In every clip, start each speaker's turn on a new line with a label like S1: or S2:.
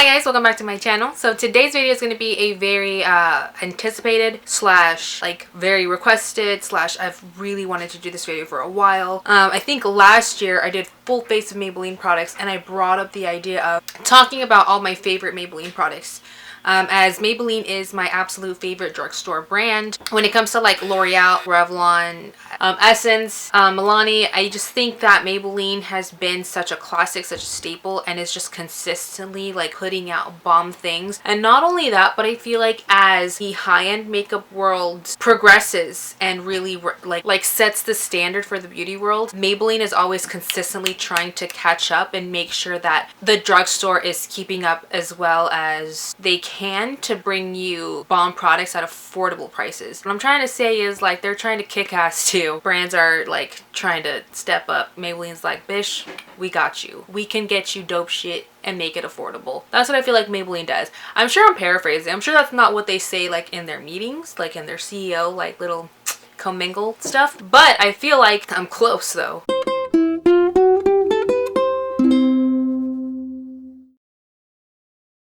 S1: Hi guys, welcome back to my channel. So today's video is going to be a very anticipated slash like very requested slash I've really wanted to do this video for a while. I think last year I did full face of Maybelline products and I brought up the idea of talking about all my favorite Maybelline products. As Maybelline is my absolute favorite drugstore brand. When it comes to like L'Oreal, Revlon, Essence, Milani, I just think that Maybelline has been such a classic, such a staple, and is just consistently like putting out bomb things. And not only that, but I feel like as the high-end makeup world progresses and really like sets the standard for the beauty world, Maybelline is always consistently trying to catch up and make sure that the drugstore is keeping up as well as they can to bring you bomb products at affordable prices. What I'm trying to say is like they're trying to kick ass too. Brands are like trying to step up. Maybelline's like, bish, we got you. We can get you dope shit and make it affordable. That's what I feel like Maybelline does. I'm sure I'm paraphrasing. I'm sure that's not what they say like in their meetings, like in their CEO like little commingle stuff, but I feel like I'm close though.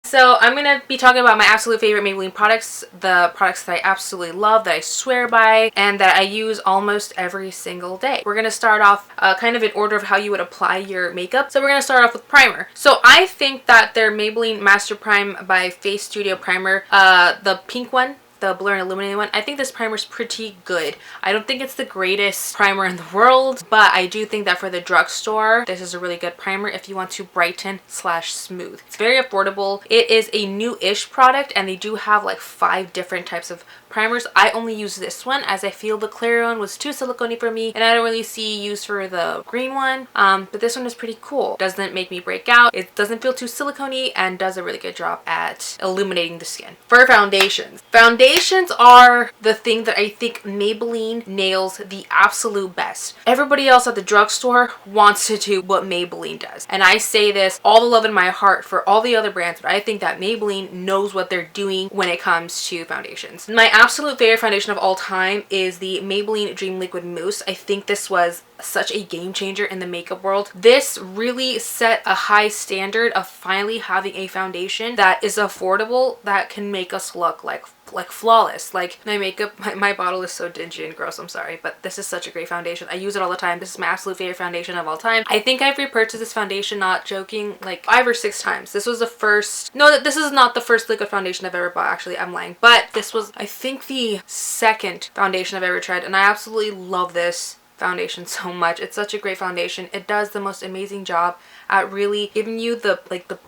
S1: So I'm going to be talking about my absolute favorite Maybelline products, the products that I absolutely love, that I swear by, and that I use almost every single day. We're going to start off kind of in order of how you would apply your makeup. So we're going to start off with primer. So I think that their Maybelline Master Prime by Face Studio Primer, the pink one, the Blur and Illuminating one, I think this primer is pretty good. I don't think it's the greatest primer in the world, but I do think that for the drugstore, this is a really good primer if you want to brighten slash smooth. It's very affordable. It is a new-ish product, and they do have like 5 different types of primers. I only use this one as I feel the clear one was too silicone-y for me, and I don't really see use for the green one. But this one is pretty cool. Doesn't make me break out. It doesn't feel too silicone-y and does a really good job at illuminating the skin. For foundations. Foundations are the thing that I think Maybelline nails the absolute best. Everybody else at the drugstore wants to do what Maybelline does. And I say this all the love in my heart for all the other brands, but I think that Maybelline knows what they're doing when it comes to foundations. My absolute favorite foundation of all time is the Maybelline Dream Liquid Mousse. I think this was such a game changer in the makeup world. This really set a high standard of finally having a foundation that is affordable, that can make us look like flawless. Like my makeup, my bottle is so dingy and gross, I'm sorry, but this is such a great foundation. I use it all the time. This is my absolute favorite foundation of all time. I think I've repurchased this foundation, not joking, like 5 or 6 times. This was the first, no, this is not the first liquid foundation I've ever bought, actually, I'm lying, but this was, I think, the second foundation I've ever tried, and I absolutely love this foundation so much. It's such a great foundation. It does the most amazing job at really giving you the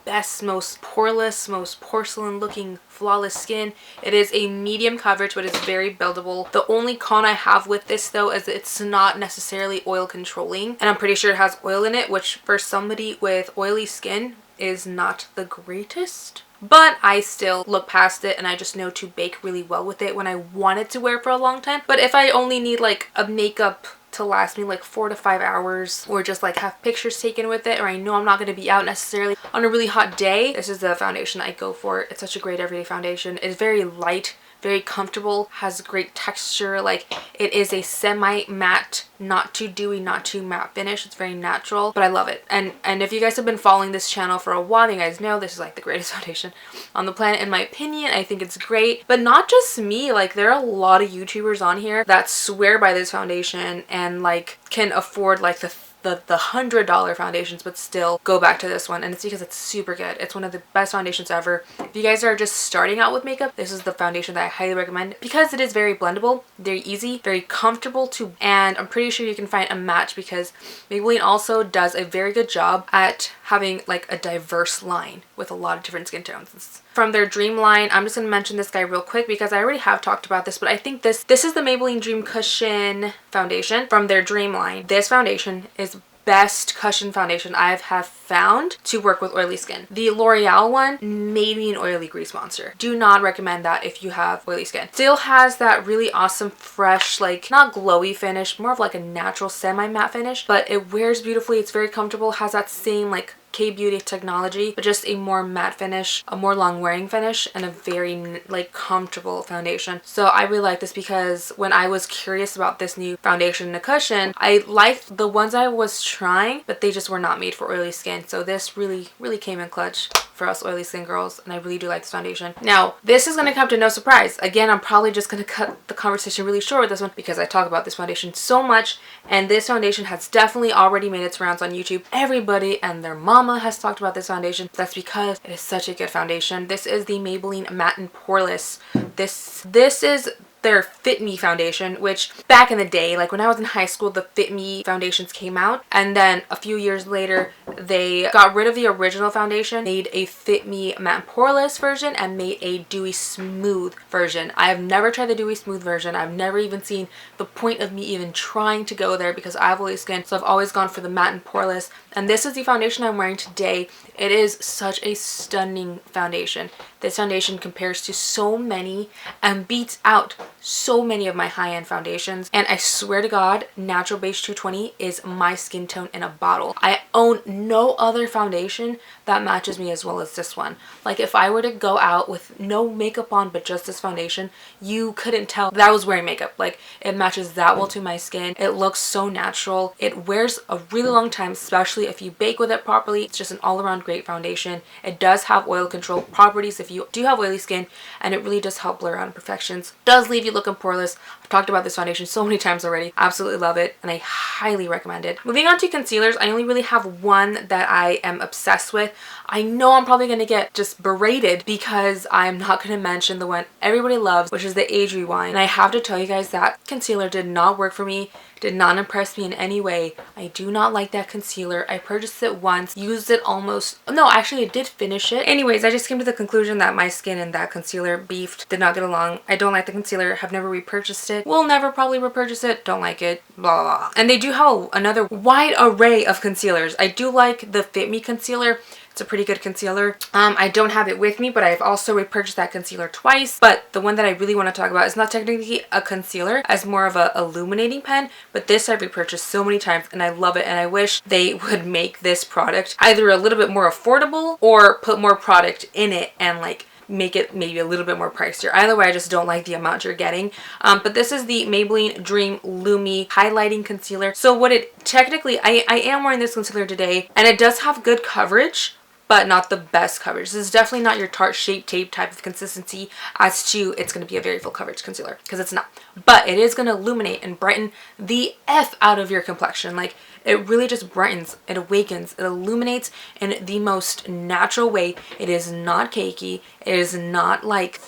S1: best, most poreless, most porcelain looking flawless skin. It is a medium coverage, but it's very buildable. The only con I have with this though is it's not necessarily oil controlling, and I'm pretty sure it has oil in it, which for somebody with oily skin is not the greatest. But I still look past it, and I just know to bake really well with it when I want it to wear for a long time. But if I only need like a makeup to last me like 4 to 5 hours, or just like have pictures taken with it, or I know I'm not going to be out necessarily on a really hot day, this is the foundation I go for. It's such a great everyday foundation. It's very light, very comfortable, has great texture. Like it is a semi-matte, not too dewy, not too matte finish. It's very natural, but I love it. And if you guys have been following this channel for a while, you guys know this is like the greatest foundation on the planet in my opinion. I think it's great, but not just me. Like there are a lot of YouTubers on here that swear by this foundation and like can afford like the $100 foundations, but still go back to this one, and it's because it's super good. It's one of the best foundations ever. If you guys are just starting out with makeup, this is the foundation that I highly recommend because it is very blendable, very easy, very comfortable to, and I'm pretty sure you can find a match because Maybelline also does a very good job at having like a diverse line with a lot of different skin tones. From their Dream line, I'm just going to mention this guy real quick because I already have talked about this, but I think this is the Maybelline Dream Cushion foundation from their Dream line. This foundation is best cushion foundation I have found to work with oily skin. The L'Oreal one made me an oily grease monster. Do not recommend that if you have oily skin. Still has that really awesome fresh, like not glowy finish, more of like a natural semi-matte finish, but it wears beautifully. It's very comfortable, has that same like K-Beauty technology, but just a more matte finish, a more long wearing finish, and a very like comfortable foundation. So I really like this because when I was curious about this new foundation in a cushion, I liked the ones I was trying, but they just were not made for oily skin. So this really came in clutch for us oily skin girls, and I really do like this foundation. Now, this is going to come to no surprise. Again, I'm probably just going to cut the conversation really short with this one because I talk about this foundation so much, and this foundation has definitely already made its rounds on YouTube. Everybody and their mama has talked about this foundation. That's because it is such a good foundation. This is the Maybelline Matte and Poreless. This is their Fit Me foundation, which back in the day, like when I was in high school, the Fit Me foundations came out, and then a few years later they got rid of the original foundation, made a Fit Me Matte and Poreless version, and made a Dewy Smooth version. I have never tried the Dewy Smooth version. I've never even seen the point of me even trying to go there because I have oily skin, so I've always gone for the Matte and Poreless, and this is the foundation I'm wearing today. It is such a stunning foundation. This foundation compares to so many and beats out so many of my high-end foundations, and I swear to God, Natural Beige 220 is my skin tone in a bottle. I own no other foundation that matches me as well as this one. Like if I were to go out with no makeup on but just this foundation, you couldn't tell that I was wearing makeup. Like it matches that well to my skin. It looks so natural. It wears a really long time, especially if you bake with it properly. It's just an all-around great foundation. It does have oil control properties if you do have oily skin, and it really does help blur out imperfections. Does leave you looking poreless. I've talked about this foundation so many times already. Absolutely love it, and I highly recommend it. Moving on to concealers, I only really have one that I am obsessed with. I know I'm probably going to get just berated because I'm not going to mention the one everybody loves, which is the Age Rewind. And I have to tell you guys that concealer did not work for me. Did not impress me in any way. I do not like that concealer. I purchased it once, used it almost, no, actually I did finish it. Anyways, I just came to the conclusion that my skin and that concealer beefed, did not get along. I don't like the concealer, have never repurchased it, will never probably repurchase it, don't like it, blah, blah, blah. And they do have another wide array of concealers. I do like the Fit Me concealer. It's a pretty good concealer. I don't have it with me, but I've also repurchased that concealer twice. But the one that I really want to talk about is not technically a concealer, as more of a illuminating pen, but this I've repurchased so many times and I love it, and I wish they would make this product either a little bit more affordable or put more product in it and like make it maybe a little bit more pricier. Either way, I just don't like the amount you're getting. But this is the Maybelline Dream Lumi Highlighting Concealer. So what it technically, I am wearing this concealer today, and it does have good coverage, but not the best coverage. This is definitely not your Tarte Shape Tape type of consistency as to it's going to be a very full coverage concealer, because it's not. But it is going to illuminate and brighten the F out of your complexion. Like it really just brightens, it awakens, it illuminates in the most natural way. It is not cakey. It is not like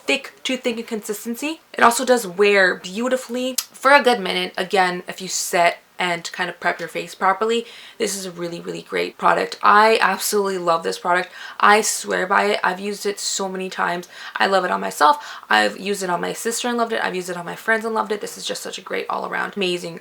S1: too thick in consistency. It also does wear beautifully for a good minute. Again, if you set and kind of prep your face properly, this is a really great product. I absolutely love this product. I swear by it. I've used it so many times. I love it on myself. I've used it on my sister and loved it. I've used it on my friends and loved it. This is just such a great all around amazing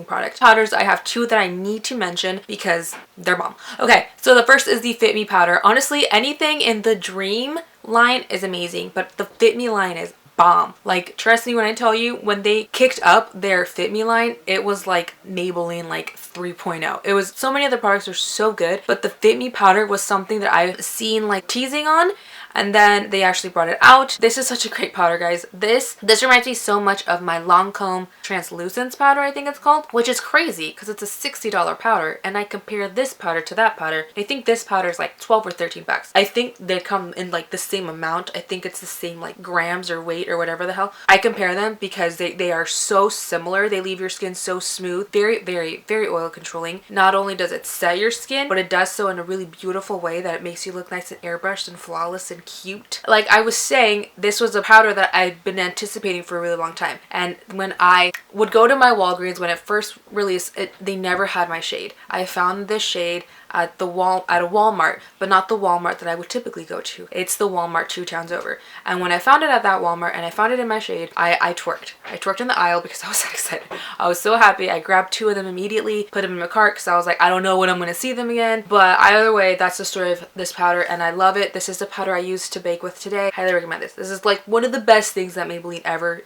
S1: product. Powders, I have two that I need to mention because they're bomb. Okay, so the first is the Fit Me powder. Honestly, anything in the Dream line is amazing, but the Fit Me line is bomb. Like, trust me when I tell you, when they kicked up their Fit Me line, it was like Maybelline like 3.0. It was, so many other products are so good, but the Fit Me powder was something that I've seen like teasing on, and then they actually brought it out. This is such a great powder, guys. This reminds me so much of my Lancome Translucence powder, I think it's called, which is crazy because it's a $60 powder, and I compare this powder to that powder. I think this powder is like 12 or 13 bucks. I think they come in like the same amount. I think it's the same like grams or weight or whatever the hell. I compare them because they are so similar. They leave your skin so smooth, very oil controlling. Not only does it set your skin, but it does so in a really beautiful way that it makes you look nice and airbrushed and flawless and cute. Like I was saying, this was a powder that I'd been anticipating for a really long time, and when I would go to my Walgreens when it first released, they never had my shade. I found this shade at a Walmart, but not the Walmart that I would typically go to. It's the Walmart 2 towns over. And when I found it at that Walmart and I found it in my shade, I twerked. I twerked in the aisle because I was so excited. I was so happy. I grabbed 2 of them immediately, put them in my cart because I was like, I don't know when I'm going to see them again. But either way, that's the story of this powder, and I love it. This is the powder I used to bake with today. Highly recommend this. This is like one of the best things that Maybelline ever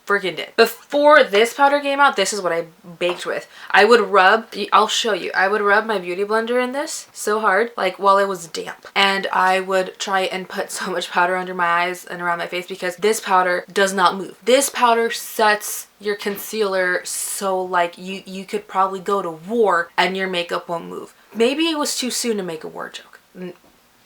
S1: freaking did. Before this powder came out, this is what I baked with. I would rub, I'll show you, I would rub my beauty blender in this so hard, like while it was damp. And I would try and put so much powder under my eyes and around my face because this powder does not move. This powder sets your concealer so like you could probably go to war and your makeup won't move. Maybe it was too soon to make a war joke.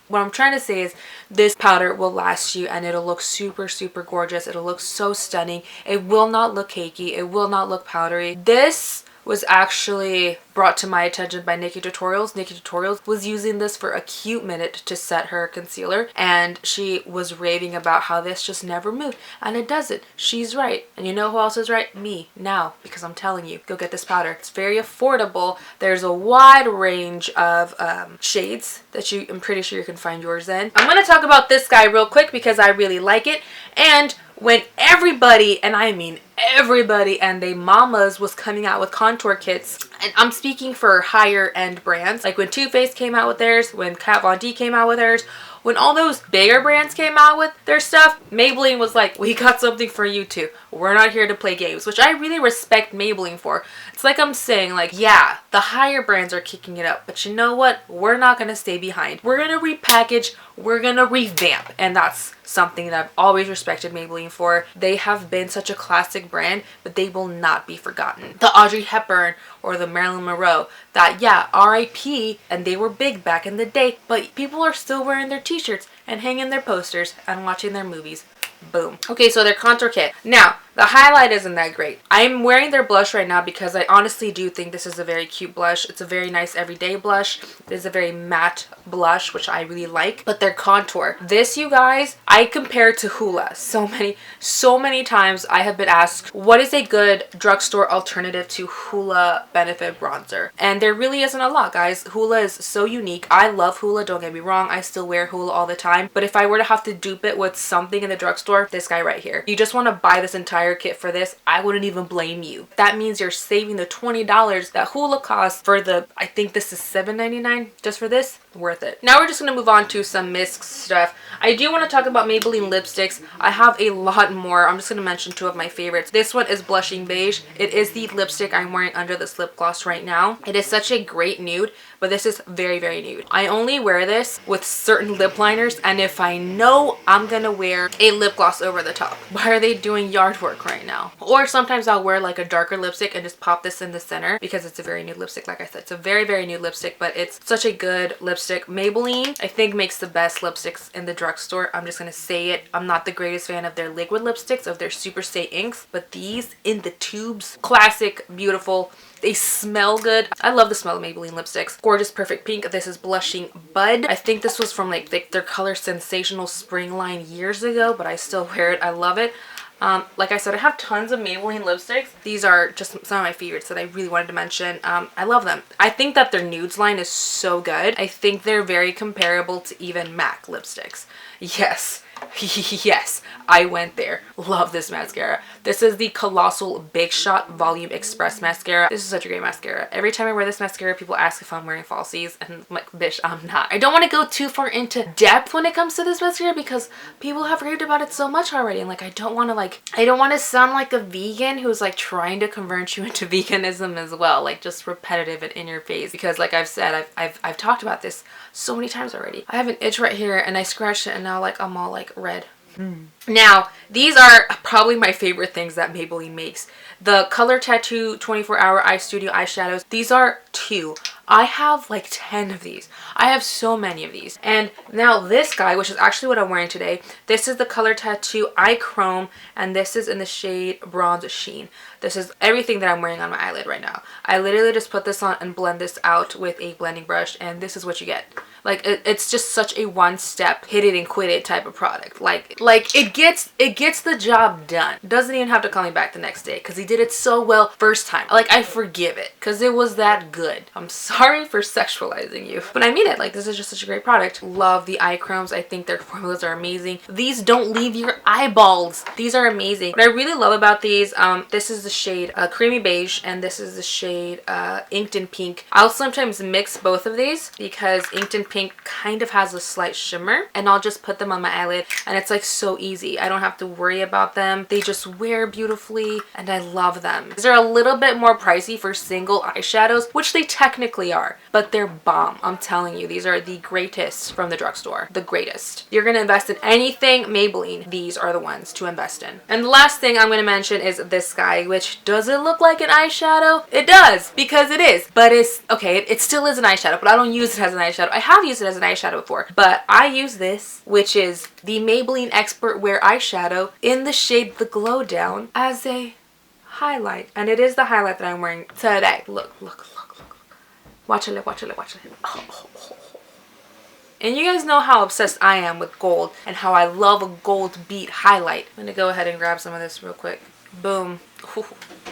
S1: What I'm trying to say is this powder will last you and it'll look super, super gorgeous. It'll look so stunning. It will not look cakey. It will not look powdery. This was actually brought to my attention by Nikki Tutorials. Nikki Tutorials was using this for a cute minute to set her concealer, and she was raving about how this just never moved, and it doesn't. She's right. And you know who else is right? Me, now, because I'm telling you, go get this powder. It's very affordable. There's a wide range of shades that I'm pretty sure you can find yours in. I'm going to talk about this guy real quick because I really like it. And when everybody, and I mean everybody and they mamas, was coming out with contour kits, and I'm speaking for higher end brands, like when Too Faced came out with theirs, when Kat Von D came out with theirs, when all those bigger brands came out with their stuff, Maybelline was like, we got something for you too. We're not here to play games, which I really respect Maybelline for. It's like I'm saying, like, yeah, the higher brands are kicking it up, but you know what? We're not going to stay behind. We're going to repackage, we're going to revamp, and that's something that I've always respected Maybelline for. They have been such a classic brand, but they will not be forgotten. The Audrey Hepburn or the Marilyn Monroe, that, yeah, RIP, and they were big back in the day, but people are still wearing their t-shirts and hanging their posters and watching their movies. Boom. Okay, so their contour kit. Now, the highlight isn't that great. I'm wearing their blush right now because I honestly do think this is a very cute blush. It's a very nice everyday blush. It is a very matte blush, which I really like. But their contour, this, you guys, I compare to Hoola. So many times I have been asked, what is a good drugstore alternative to Hoola Benefit Bronzer? And there really isn't a lot, guys. Hoola is so unique. I love Hoola, don't get me wrong. I still wear Hoola all the time. But if I were to have to dupe it with something in the drugstore, this guy right here. You just want to buy this entire kit for this, I wouldn't even blame you. That means you're saving the $20 that Hoola costs for the, I think this is $7.99 just for this. Worth it. Now we're just going to move on to some Misc stuff. I do want to talk about Maybelline lipsticks. I have a lot more. I'm just going to mention two of my favorites. This one is Blushing Beige. It is the lipstick I'm wearing under this lip gloss right now. It is such a great nude, but this is very, very nude. I only wear this with certain lip liners, and if I know I'm gonna wear a lip gloss over the top. Why are they doing yard work right now? Or sometimes I'll wear like a darker lipstick and just pop this in the center because it's a very nude lipstick. Like I said, it's a very, very nude lipstick, but it's such a good lipstick. Maybelline, I think, makes the best lipsticks in the drugstore. I'm just gonna say it. I'm not the greatest fan of their liquid lipsticks, of their Super Stay inks, but these in the tubes, classic, beautiful. They smell good. I love the smell of Maybelline lipsticks. Gorgeous Perfect Pink. This is Blushing Bud. I think this was from like their Color Sensational spring line years ago, but I still wear it. I love it. Like I said, I have tons of Maybelline lipsticks. These are just some of my favorites that I really wanted to mention. I love them. I think that their nudes line is so good. I think they're very comparable to even MAC lipsticks. Yes. Yes, I went there. Love this mascara. This is the Colossal Big Shot Volume Express Mascara. This is such a great mascara. Every time I wear this mascara, people ask if I'm wearing falsies, and I'm like, bitch, I'm not. I don't want to go too far into depth when it comes to this mascara because people have raved about it so much already, and like I don't want to sound like a vegan who's like trying to convert you into veganism as well, like just repetitive and in your face, because like I've said, I've talked about this so many times already. I have an itch right here and I scratched it and now like I'm all like red. Now, these are probably my favorite things that Maybelline makes. The Color Tattoo 24-Hour Eye Studio eyeshadows. These are 2. I have like 10 of these. I have so many of these. And now this guy, which is actually what I'm wearing today, this is the Color Tattoo Eye Chrome, and this is in the shade Bronze Sheen. This is everything that I'm wearing on my eyelid right now. I literally just put this on and blend this out with a blending brush, and this is what you get. Like it's just such a one-step hit it and quit it type of product. Like it gets the job done. Doesn't even have to call me back the next day because he did it so well first time. Like I forgive it because it was that good. I'm sorry. Sorry for sexualizing you, but I mean it. Like, this is just such a great product. Love the eye chromes. I think their formulas are amazing. These don't leave your eyeballs. These are amazing. What I really love about these, this is the shade Creamy Beige, and this is the shade Inked in Pink. I'll sometimes mix both of these because Inked in Pink kind of has a slight shimmer, and I'll just put them on my eyelid, and it's like so easy. I don't have to worry about them. They just wear beautifully, and I love them. These are a little bit more pricey for single eyeshadows, which they technically are, but they're bomb. I'm telling you, these are the greatest from the drugstore. The greatest. You're gonna invest in anything Maybelline, these are the ones to invest in. And the last thing I'm gonna mention is this guy, which does it look like an eyeshadow? It does, because it is, but it's okay. It still is an eyeshadow, but I don't use it as an eyeshadow. I have used it as an eyeshadow before, but I use this, which is the Maybelline Expert Wear eyeshadow in the shade The Glow Down, as a highlight, and it is the highlight that I'm wearing today. Look, look, look, look. Watch it, watch it, watch it. Oh, oh, oh. And you guys know how obsessed I am with gold and how I love a gold beat highlight. I'm gonna go ahead and grab some of this real quick. Boom. Ooh,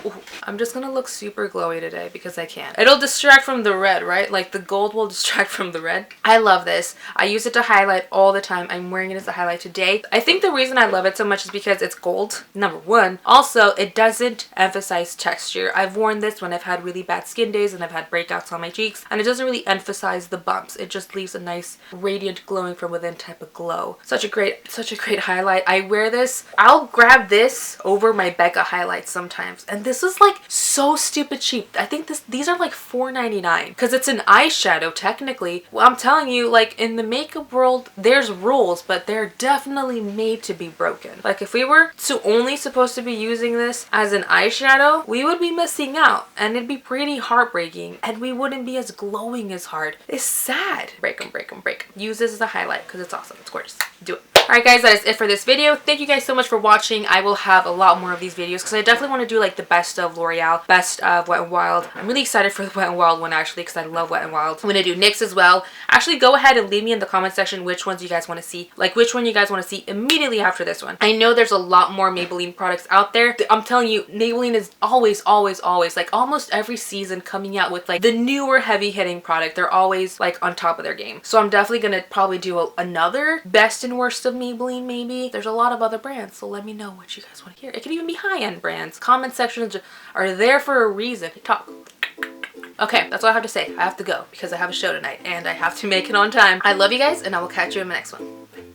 S1: ooh. I'm just gonna look super glowy today because I can. It'll distract from the red, right? Like the gold will distract from the red. I love this. I use it to highlight all the time. I'm wearing it as a highlight today. I think the reason I love it so much is because it's gold, number one. Also, it doesn't emphasize texture. I've worn this when I've had really bad skin days and I've had breakouts on my cheeks, and it doesn't really emphasize the bumps. It just leaves a nice radiant glowing from within type of glow. Such a great highlight. I wear this. I'll grab this over my Becca highlights sometimes, and this is like so stupid cheap. I think these are like $4.99 because it's an eyeshadow technically. Well, I'm telling you, like in the makeup world there's rules, but they're definitely made to be broken. Like if we were only supposed to be using this as an eyeshadow, we would be missing out, and it'd be pretty heartbreaking, and we wouldn't be as glowing as hard. It's sad. Break them, break them, break them. Use this as a highlight because it's awesome. It's gorgeous. Do it. Alright guys, that is it for this video. Thank you guys so much for watching. I will have a lot more of these videos because I definitely want to do like the best of L'Oreal, best of Wet n Wild. I'm really excited for the Wet n Wild one actually because I love Wet n Wild. I'm going to do NYX as well. Actually, go ahead and leave me in the comment section which ones you guys want to see. Like which one you guys want to see immediately after this one. I know there's a lot more Maybelline products out there. I'm telling you, Maybelline is always like almost every season coming out with like the newer heavy hitting product. They're always like on top of their game. So I'm definitely going to probably do another best and worst of Maybelline maybe. There's a lot of other brands, so let me know what you guys want to hear. It could even be high-end brands. Comment sections are there for a reason. Talk. Okay, that's all I have to say. I have to go because I have a show tonight and I have to make it on time. I love you guys, and I will catch you in my next one. Bye.